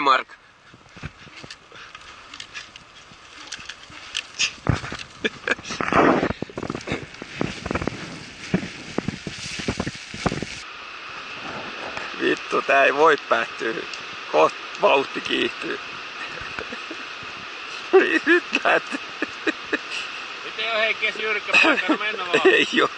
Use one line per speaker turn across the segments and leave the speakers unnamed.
Mark? Vittu, tää ei voi päättyä. Koht vauhti kiihtyy. Nyt lähtee.
Miten on Heikki jyrkkä paikka? Mennä vaan.
Ei oo.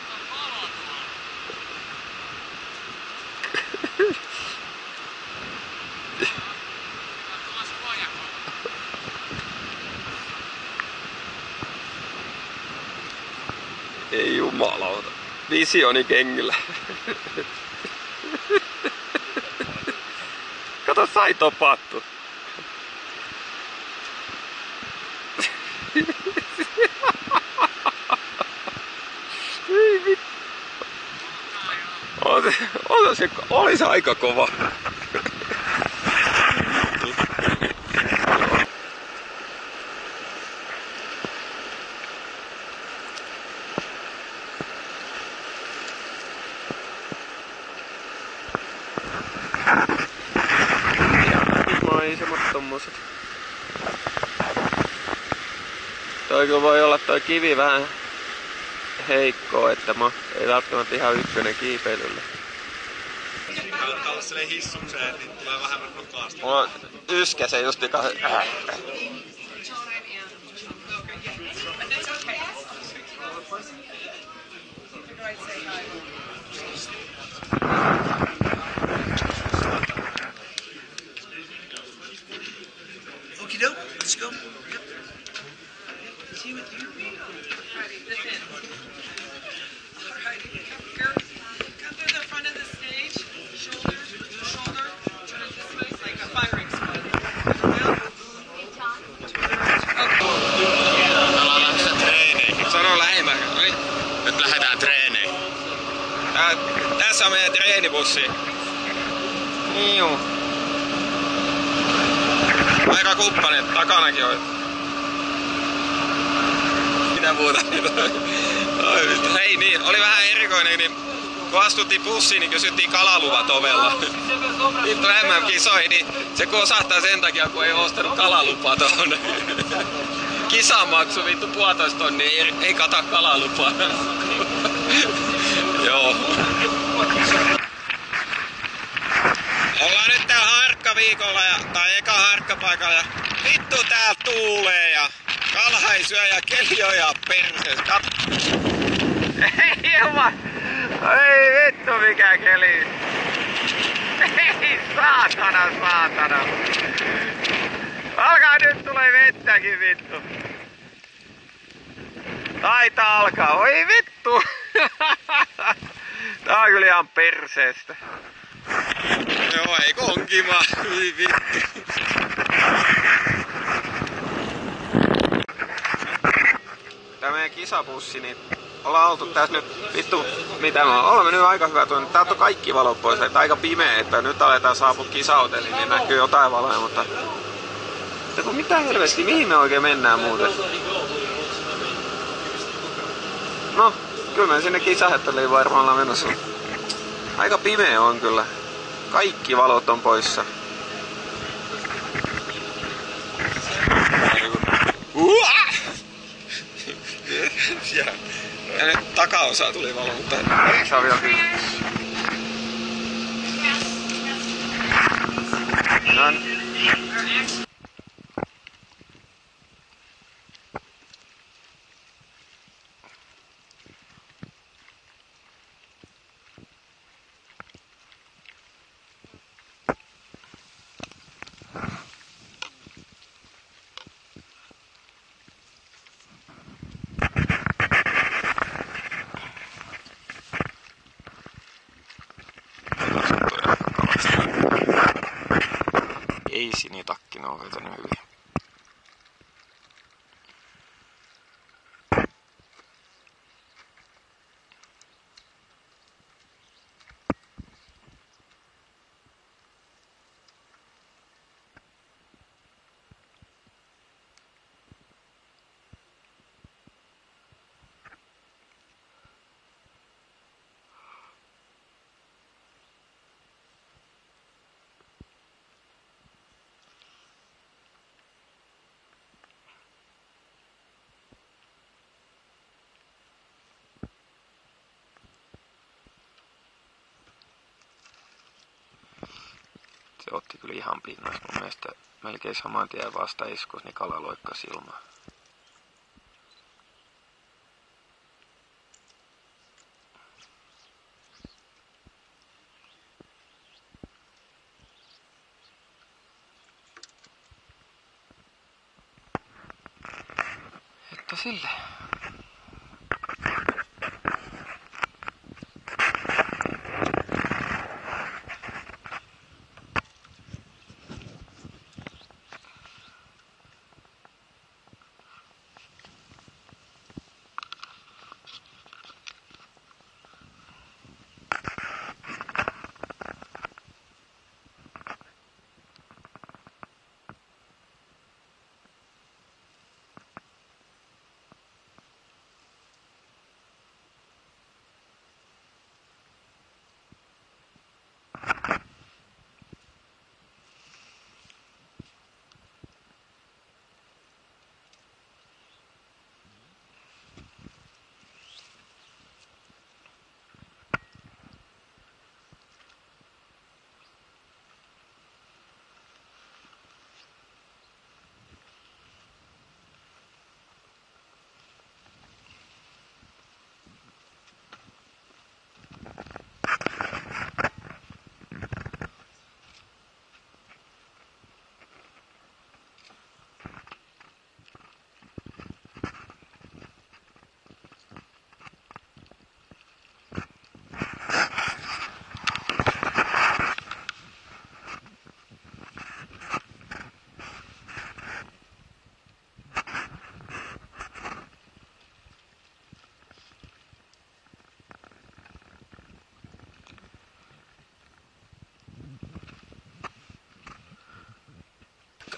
Ei jumalauta. Visioni kengillä. Kato, sai topattu. Ei vittu. Oli se aika kova. Maisemat tommoset. Toi kyllä voi olla toi kivi vähän heikko, että ei välttämättä ihan ykkönen kiipeilylle.
Tällaiselle hissukseen, niin tulee vähemmän nokaasta.
Mulla on yskä se just ikään.
Okie doke, let's go. See what you
Come through the front of the stage, shoulder to shoulder, turn it this way, it's like a firing squad.
ollaan lähdössä treeneihin.
Sano lähemmä.
Nyt lähdetään treeneihin.
Tässä on meidän treenibussi. Niu. Aika kuppane, takanakin on. Mitä muuta? Hei niin, oli vähän erikoinen, niin kun astuttiin bussiin, niin kysyttiin kalaluvat ovella. Vittu MM-kisoi, niin se kosahtaa sen takia, kun ei ostanut kalalupaa tohon. Kisamaksu vittu 1,5 tonnia, ei kata kalalupaa. Joo. Ollaan nyt täällä harkkaviikolla, tai eka harkkapaikalla, ja vittu täällä tuulee ja kalha ei syö ja keli on ja perseestä. Ei jumala! Ei vittu mikä keli! Ei saatana! Alkaa nyt tulee vettäkin vittu! Taitaa alkaa, oi vittu! Tää on kyllä ihan perseestä. Joo, ei konkimaa, oi vittu. Tää meidän kisabussi, niin ollaan oltu tässä nyt, vittu, mitä me ollaan mennyt aika hyvä tuonne. Täältä on kaikki valot pois, että aika pimeä, että nyt aletaan saapua kisahotelliin, niin näkyy jotain valoja, mutta mitä helvetti, mihin me oikein mennään muuten? No, kyllä me sinne kisahotelliin varmaan ollaan menossa. Aika pimeä on kyllä. Kaikki valot on poissa. Ja nyt takaosa tuli valo, mutta ei saa vielä kyllä. Ei sinitakki, ne on vetänyt hyvin. otti kyllä ihan pinnasta. Mun mielestä melkein saman tien vasta iskus, niin kala loikkasi ilmaan. Että sille.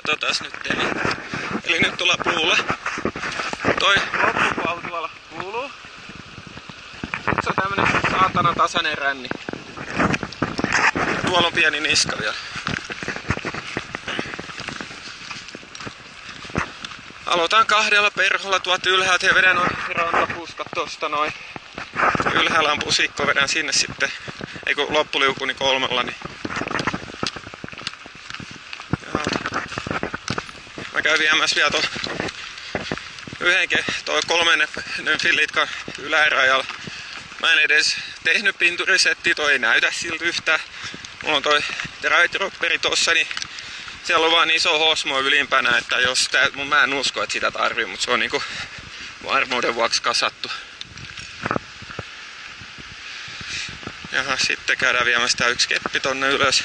Katsotaan nyt. Eli nyt tulla puulle. Toi loppukuohu tuolla kuuluu. Nyt se on tämmönen saatana tasainen ränni. Ja tuolla on pieni niska vielä. Aloitan 2 perholla tuolta ylhäältä ja vedän noin rantapuskat tosta noin. Ylhäällä on pusikko, vedän sinne sitten. Ei kun loppuliuku niin 3, niin mä käyn viemässä vielä toi 3 nymfilitkan ylärajalla. Mä en edes tehnyt pinturisetti, toi ei näytä siltä yhtään. Mulla on toi drive-dropperi tossa, niin siellä on vaan iso hosmo ylimpänä, että jos mä en usko, että sitä tarvii, mutta se on niinku varmuuden vuoksi kasattu. Ja sitten käydään viemässä tää 1 keppi tonne ylös.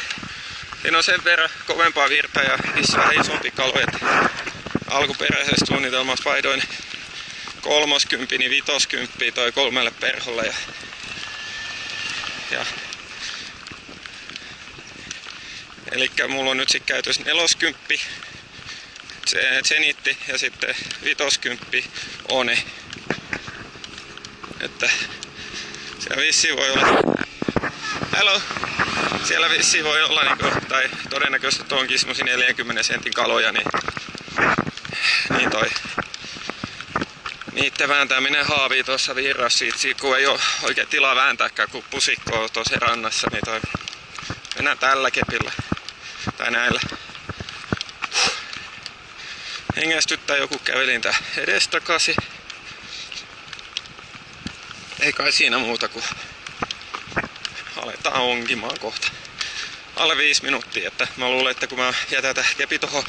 Siinä on sen verran kovempaa virta ja vähän isompi kaloja. Alkuperäisessä suunnitelmassa vaihdoin 30, niin 50 toi 3 perholle. Elikkä mulla on nyt sit käytössä 40 Zenitti ja sitten 50 One. Että siellä vissiin voi olla... Hello! Siellä vissiin voi olla, tai todennäköisesti onkin semmosia 40 sentin kaloja, niin niitten vääntäminen haavii tuossa virrassa siitä, kun ei oo oikein tilaa vääntääkään, kun pusikko on tuossa rannassa, niin mennään tällä kepillä, tai näillä. Hengästyttää joku kävelintä edestakaisin. Ei kai siinä muuta kuin aletaan onkimaan kohta. Alle 5 minuuttia, että mä luulen, että kun mä jätän tää kepi tohon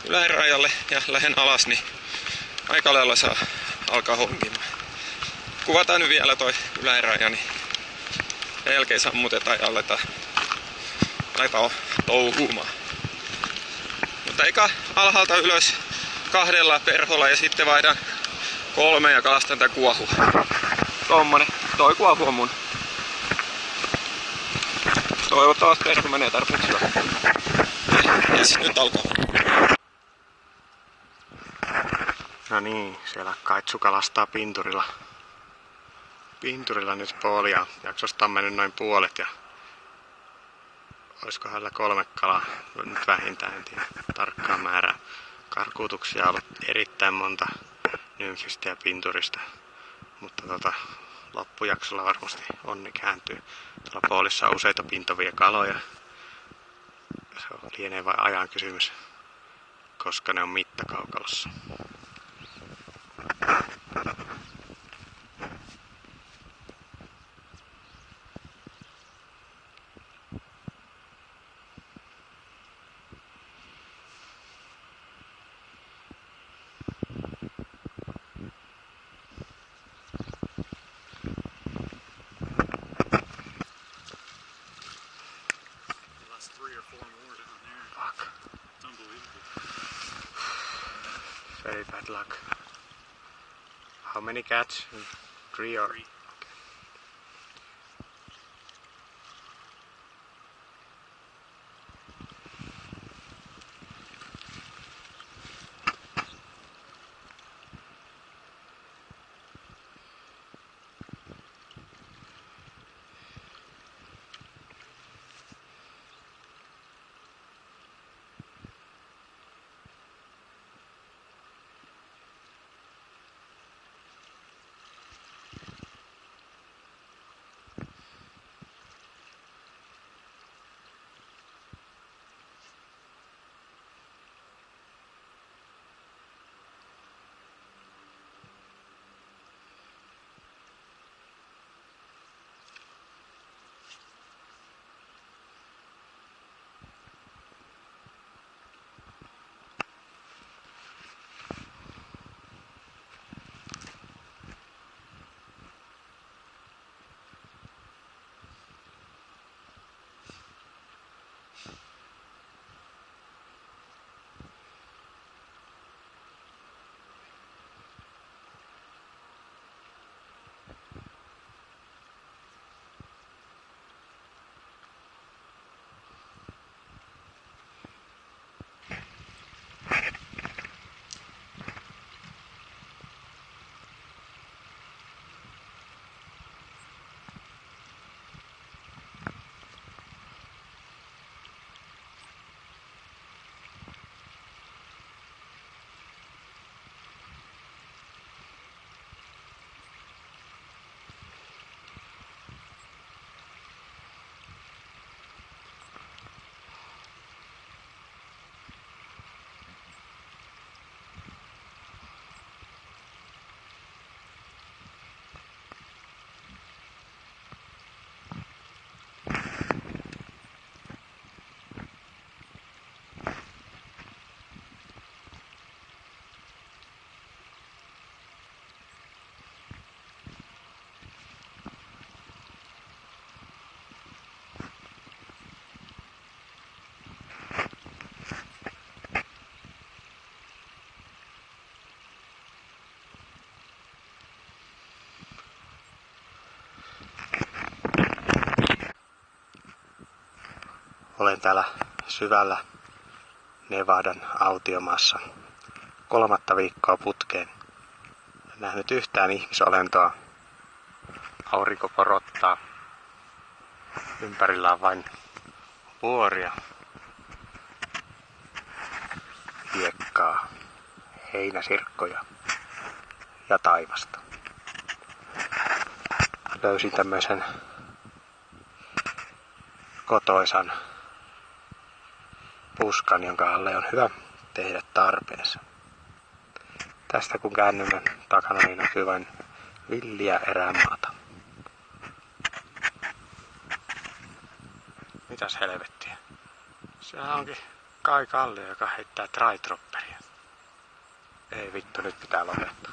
ylärajalle ja lähden alas, niin aika lailla saa alkaa honkimaan. Kuvataan nyt vielä toi yläraja, niin jälkeen sammutetaan ja aletaan touhuumaan. Mutta eikä alhaalta ylös 2 perholla ja sitten vaihdan 3 ja kalastan tää kuohu. Tommonen, toi kuohu on mun. Toivottavasti perho menee tarpeeksi hyvä. Jes, nyt alkaa. No niin, siellä Kaitsu kalastaa pinturilla. Pinturilla nyt poolia. Jaksosta on mennyt noin puolet ja olisiko hänellä 3 kalaa nyt vähintään, en tiedä tarkkaa määrää. Karkuutuksia on ollut erittäin monta nymfistä ja pinturista, mutta loppujaksolla varmasti onni kääntyy. Tuolla poolissa on useita pintovia kaloja. Se lienee vain ajan kysymys, koska ne on mittakaukalossa.
Last 3 or 4 more down there.
Fuck.
It's unbelievable.
Very bad luck. How many cats? 3 or?
3.
Olen täällä syvällä Nevadan autiomaassa 3. viikkoa putkeen. En nähnyt yhtään ihmisolentoa. Aurinko porottaa. Ympärillä on vain vuoria, hiekkaa, heinäsirkkoja ja taivasta. Löysin tämmöisen kotoisan puskan, jonka alle on hyvä tehdä tarpeensa. Tästä kun käännymme takana, niin näkyy vain villiä erämaata. Mitäs helvettiä? Siellä onkin Kai Kallio, joka heittää dry dropperia. Ei vittu, nyt pitää lopettaa.